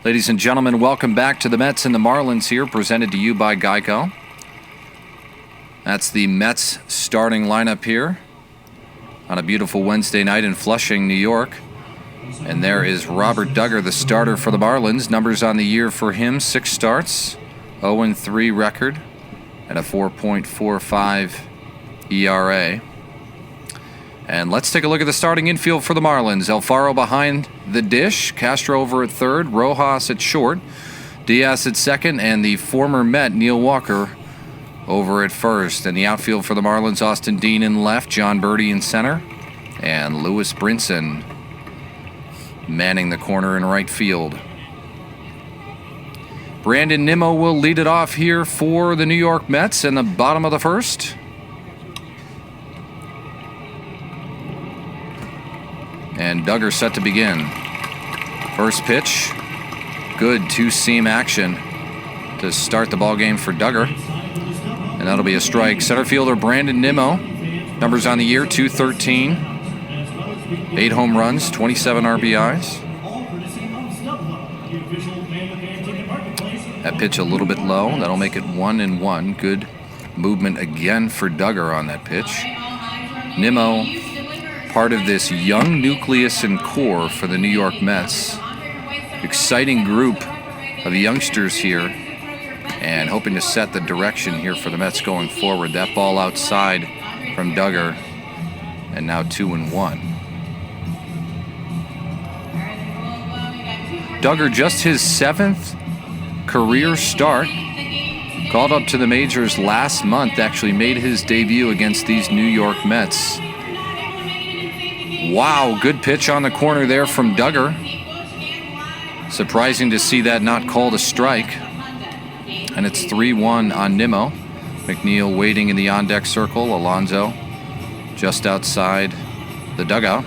Ladies and gentlemen, welcome back to the Mets and the Marlins here, presented to you by Geico. That's the Mets starting lineup here on a beautiful Wednesday night in Flushing, New York. And there is Robert Duggar, the starter for the Marlins. Numbers on the year for him, 6 starts, 0-3 record, and a 4.45 ERA. And let's take a look at the starting infield for the Marlins. Alfaro behind the dish, Castro over at third, Rojas at short, Diaz at second, and the former Met, Neil Walker, over at first. And the outfield for the Marlins, Austin Dean in left, John Birdie in center, and Lewis Brinson manning the corner in right field. Brandon Nimmo will lead it off here for the New York Mets in the bottom of the first. And Duggar set to begin. First pitch, good two-seam action to start the ball game for Duggar. And that'll be a strike. Center fielder Brandon Nimmo, numbers on the year, 213. 8 home runs, 27 RBIs. That pitch a little bit low. That'll make it 1-1. Good movement again for Duggar on that pitch. Nimmo, part of this young nucleus and core for the New York Mets. Exciting group of youngsters here, and hoping to set the direction here for the Mets going forward. That ball outside from Duggar, and now 2-1. Duggar, just his 7th career start. Called up to the majors last month, actually made his debut against these New York Mets. Wow, good pitch on the corner there from Duggar. Surprising to see that not called a strike. And it's 3-1 on Nimmo. McNeil waiting in the on-deck circle. Alonso just outside the dugout.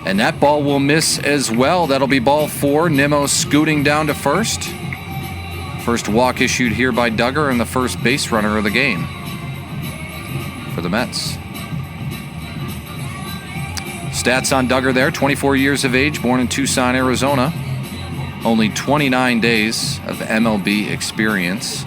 And that ball will miss as well. That'll be ball 4. Nimmo scooting down to first. First walk issued here by Duggar, and the first base runner of the game for the Mets. Stats on Duggar there, 24 years of age, born in Tucson, Arizona. Only 29 days of MLB experience.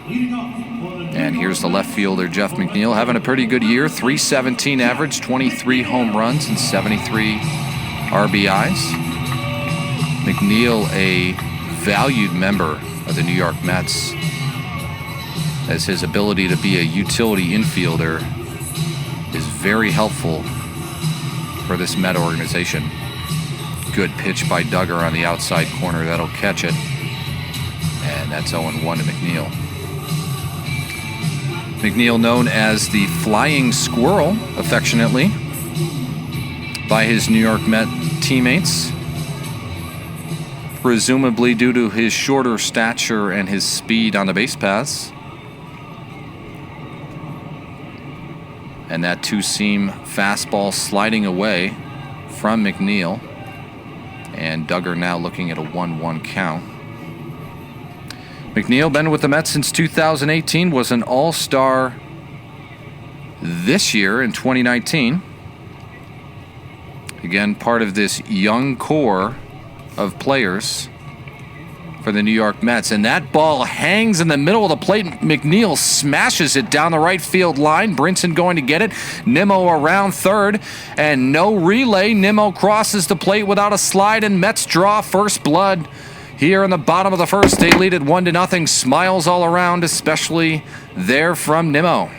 And here's the left fielder, Jeff McNeil, having a pretty good year. 317 average, 23 home runs, and 73 RBIs. McNeil, a valued member of the New York Mets, as his ability to be a utility infielder is very helpful for this Met organization. Good pitch by Duggar on the outside corner. That'll catch it. And that's 0-1 to McNeil. McNeil, known as the Flying Squirrel, affectionately, by his New York Met teammates, presumably due to his shorter stature and his speed on the base paths. And that two-seam fastball sliding away from McNeil. And Duggar now looking at a 1-1 count. McNeil, been with the Mets since 2018, was an all-star this year in 2019. Again, part of this young core of players for the New York Mets. And that ball hangs in the middle of the plate. McNeil smashes it down the right field line. Brinson going to get it. Nimmo around third, and no relay. Nimmo crosses the plate without a slide, and Mets draw first blood here in the bottom of the first. They lead it 1-0. Smiles all around, especially there from Nimmo.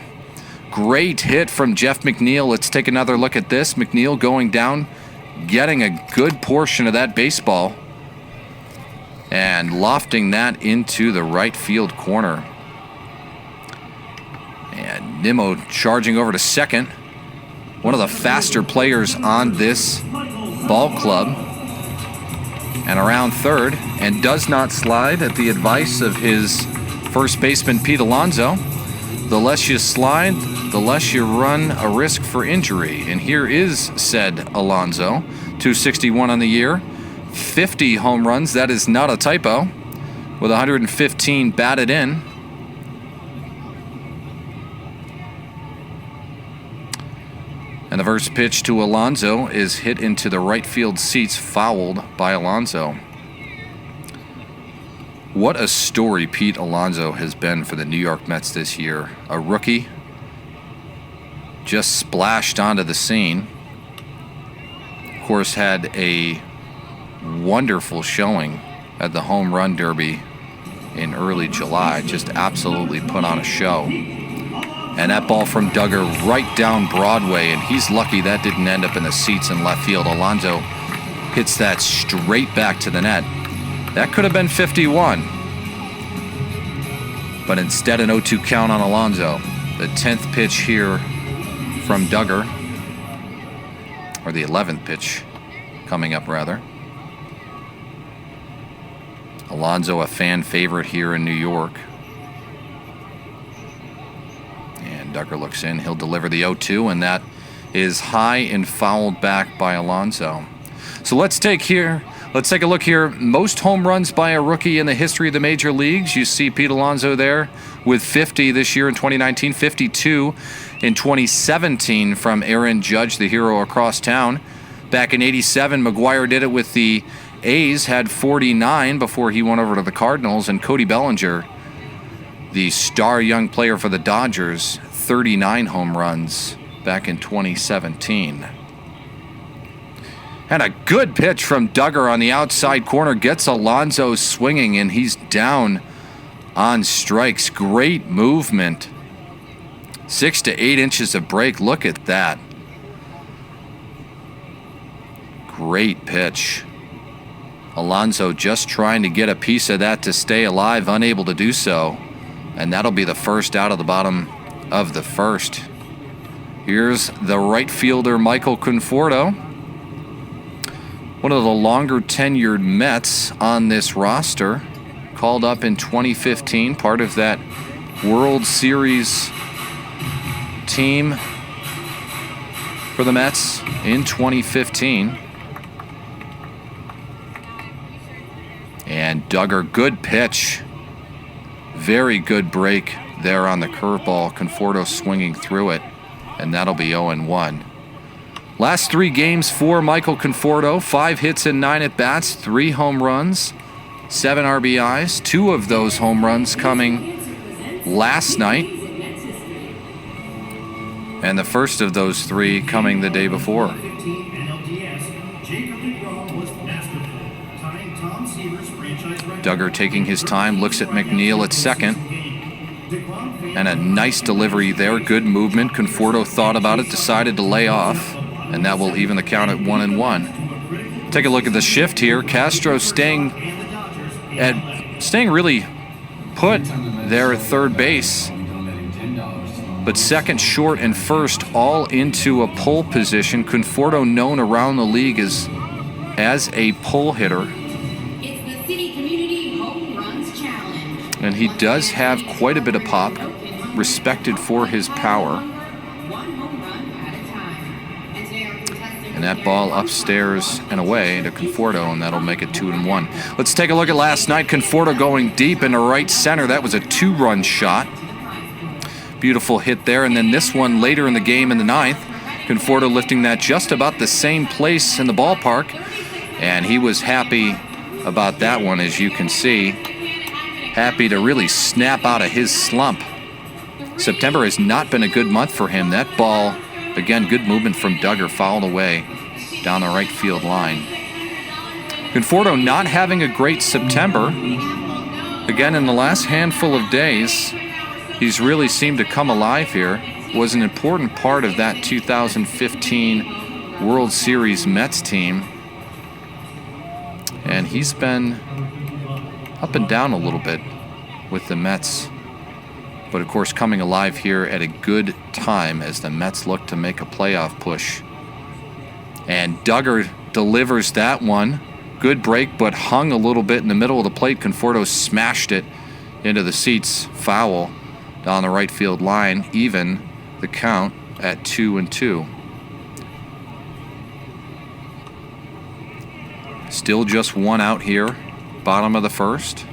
Great hit from Jeff McNeil. Let's take another look at this. McNeil going down, getting a good portion of that baseball, and lofting that into the right field corner. And Nimmo charging over to second. One of the faster players on this ball club. And around third, and does not slide at the advice of his first baseman, Pete Alonso. The less you slide, the less you run a risk for injury. And here is said Alonso, 261 on the year. 50 home runs, that is not a typo, with 115 batted in. And the first pitch to Alonso is hit into the right field seats, fouled by Alonso. What a story Pete Alonso has been for the New York Mets this year. A rookie, just splashed onto the scene. Of course, had a wonderful showing at the Home Run Derby in early July. Just absolutely put on a show. And that ball from Duggar right down Broadway, and he's lucky that didn't end up in the seats in left field. Alonso hits that straight back to the net. That could have been 51. But instead an 0-2 count on Alonso. The 10th pitch here from Duggar, or the 11th pitch coming up rather. Alonso, a fan favorite here in New York. Duggar looks in. He'll deliver the 0-2, and that is high and fouled back by Alonso. So let's take a look here. Most home runs by a rookie in the history of the major leagues. You see Pete Alonso there with 50 this year in 2019, 52 in 2017 from Aaron Judge, the hero across town. Back in '87, McGuire did it with the A's, had 49 before he went over to the Cardinals, and Cody Bellinger, the star young player for the Dodgers, 39 home runs back in 2017. And a good pitch from Duggar on the outside corner gets Alonso swinging, and he's down on strikes. Great movement. 6 to 8 inches of break. Look at that. Great pitch. Alonso just trying to get a piece of that to stay alive, unable to do so. And that'll be the first out of the bottom of the first. Here's the right fielder, Michael Conforto. One of the longer tenured Mets on this roster. Called up in 2015, part of that World Series team for the Mets in 2015. And Duggar, good pitch. Very good break there on the curveball. Conforto swinging through it, and that'll be 0-1. Last 3 games for Michael Conforto. 5 hits and 9 at-bats, 3 home runs, 7 RBIs. 2 of those home runs coming last night, and the first of those 3 coming the day before. Duggar taking his time, looks at McNeil at second. And a nice delivery there, good movement. Conforto thought about it, decided to lay off, and that will even the count at 1-1. Take a look at the shift here. Castro staying really put there at third base, but second, short, and first all into a pull position. Conforto known around the league as a pull hitter. And he does have quite a bit of pop, respected for his power. And that ball upstairs and away to Conforto, and that'll make it 2-1. Let's take a look at last night. Conforto going deep into right center. That was a 2-run shot. Beautiful hit there. And then this one later in the game in the 9th. Conforto lifting that just about the same place in the ballpark. And he was happy about that one, as you can see. Happy to really snap out of his slump. September has not been a good month for him. That ball, again, good movement from Duggar, fouled away down the right field line. Conforto not having a great September. Again, in the last handful of days, he's really seemed to come alive here. Was an important part of that 2015 World Series Mets team. And he's been up and down a little bit with the Mets, but of course coming alive here at a good time as the Mets look to make a playoff push. And Duggar delivers that one. Good break, but hung a little bit in the middle of the plate. Conforto smashed it into the seats, foul down the right field line, even the count at 2-2. Still just 1 out here, bottom of the first.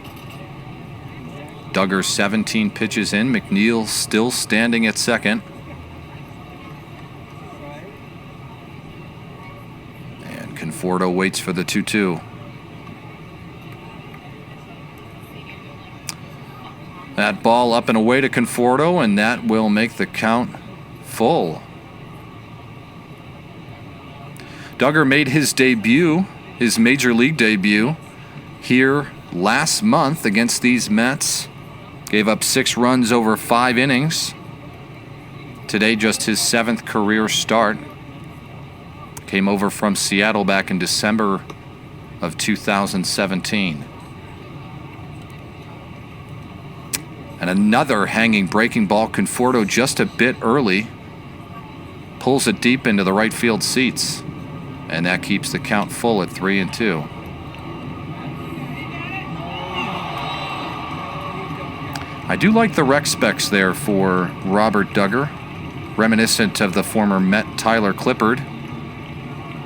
Duggar 17 pitches in. McNeil still standing at second. Conforto waits for the 2-2. That ball up and away to Conforto, and that will make the count full. Duggar made his debut, his major league debut, here last month against these Mets. Gave up 6 runs over 5 innings. Today, just his 7th career start. Came over from Seattle back in December of 2017. And another hanging breaking ball. Conforto just a bit early. Pulls it deep into the right field seats. And that keeps the count full at 3-2. I do like the rec specs there for Robert Duggar. Reminiscent of the former Met Tyler Clippard.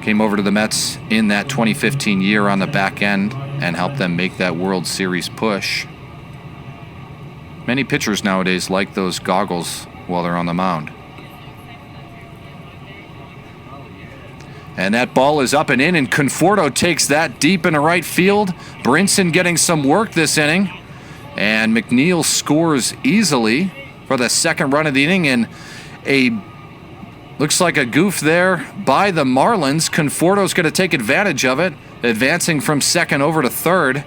Came over to the Mets in that 2015 year on the back end and helped them make that World Series push. Many pitchers nowadays like those goggles while they're on the mound. And that ball is up and in, and Conforto takes that deep into right field. Brinson getting some work this inning. And McNeil scores easily for the second run of the inning, and looks like a goof there by the Marlins. Conforto's going to take advantage of it, advancing from second over to third.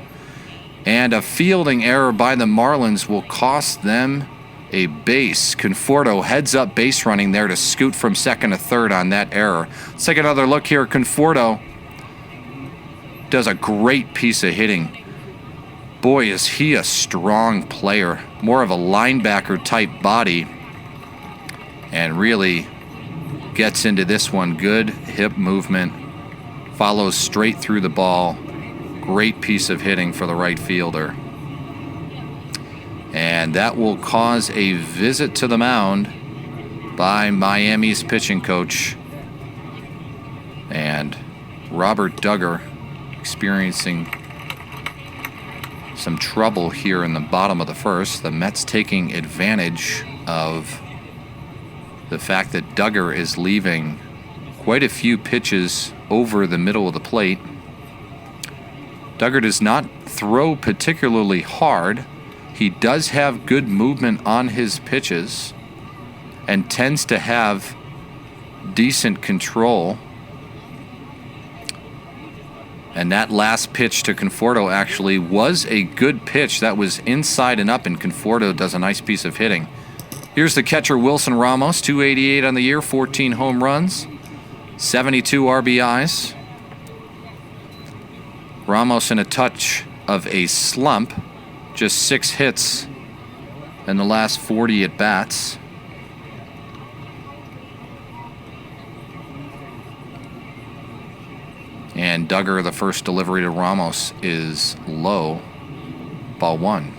And a fielding error by the Marlins will cost them a base. Conforto heads up base running there to scoot from second to third on that error. Let's take another look here. Conforto does a great piece of hitting. Boy, is he a strong player. More of a linebacker type body. And really gets into this one. Good hip movement. Follows straight through the ball. Great piece of hitting for the right fielder. And that will cause a visit to the mound by Miami's pitching coach. And Robert Duggar experiencing some trouble here in the bottom of the first. The Mets taking advantage of the fact that Duggar is leaving quite a few pitches over the middle of the plate. Duggar does not throw particularly hard. He does have good movement on his pitches and tends to have decent control. And that last pitch to Conforto actually was a good pitch. That was inside and up, and Conforto does a nice piece of hitting. Here's the catcher, Wilson Ramos, 288 on the year, 14 home runs, 72 RBIs. Ramos in a touch of a slump, just 6 hits in the last 40 at-bats. And Duggar, the first delivery to Ramos is low, ball 1.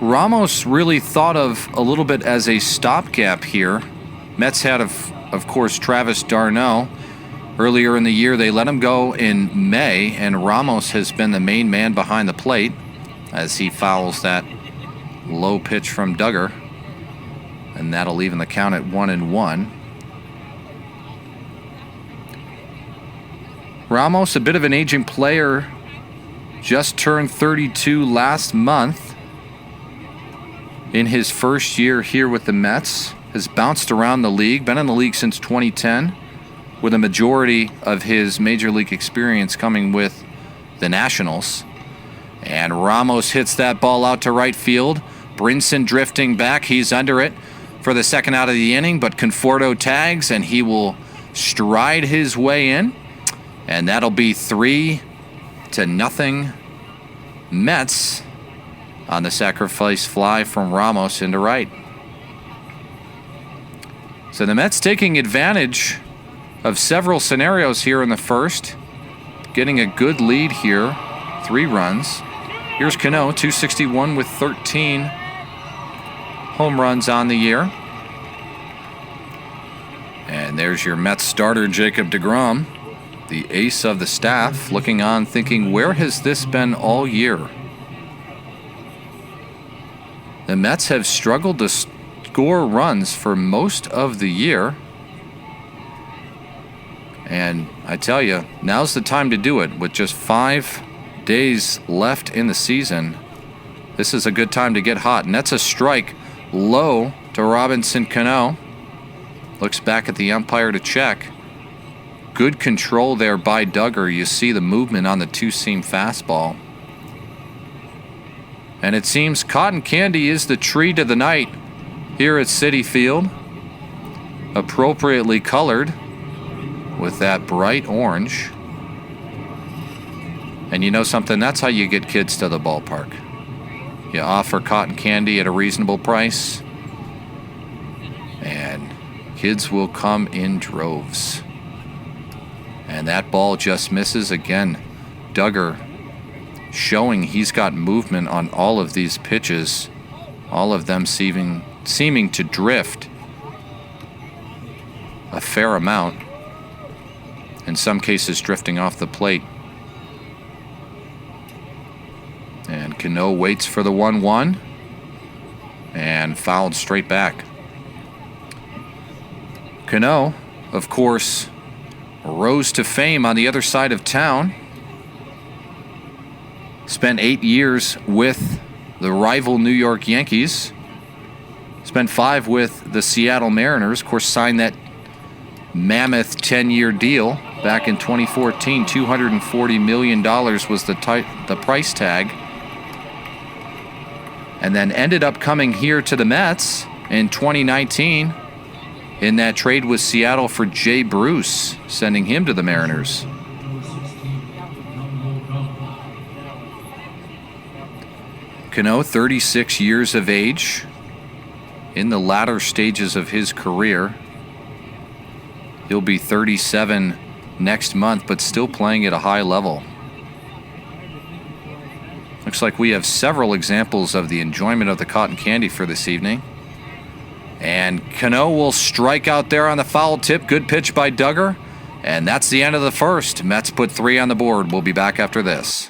Ramos really thought of a little bit as a stopgap here. Mets had, of course, Travis d'Arnaud. Earlier in the year, they let him go in May, and Ramos has been the main man behind the plate as he fouls that low pitch from Duggar. And that'll even the count at 1-1. Ramos, a bit of an aging player, just turned 32 last month. In his first year here with the Mets, has bounced around the league, been in the league since 2010, with a majority of his major league experience coming with the Nationals. And Ramos hits that ball out to right field. Brinson drifting back, he's under it for the second out of the inning, but Conforto tags, and he will stride his way in. And that'll be 3-0 Mets on the sacrifice fly from Ramos into right. So the Mets taking advantage of several scenarios here in the first, getting a good lead here, 3 runs. Here's Cano, 261 with 13 home runs on the year. And there's your Mets starter, Jacob deGrom, the ace of the staff, looking on thinking, where has this been all year? The Mets have struggled to score runs for most of the year. And I tell you, now's the time to do it. With just 5 days left in the season, this is a good time to get hot. And that's a strike low to Robinson Cano. Looks back at the umpire to check. Good control there by Duggar. You see the movement on the two-seam fastball. And it seems Cotton Candy is the treat of the night here at Citi Field. Appropriately colored with that bright orange. And you know something? That's how you get kids to the ballpark. You offer cotton candy at a reasonable price, and kids will come in droves. And that ball just misses again. Duggar showing he's got movement on all of these pitches, all of them seeming to drift a fair amount, in some cases drifting off the plate. And Cano waits for the 1-1 and fouled straight back. Cano, of course, rose to fame on the other side of town. Spent 8 years with the rival New York Yankees. Spent 5 with the Seattle Mariners. Of course, signed that mammoth 10-year deal back in 2014. $240 million was the price tag. And then ended up coming here to the Mets in 2019 in that trade with Seattle for Jay Bruce, sending him to the Mariners. Cano, 36 years of age, in the latter stages of his career. He'll be 37 next month, but still playing at a high level. Looks like we have several examples of the enjoyment of the cotton candy for this evening. And Cano will strike out there on the foul tip. Good pitch by Duggar. And that's the end of the first. Mets put 3 on the board. We'll be back after this.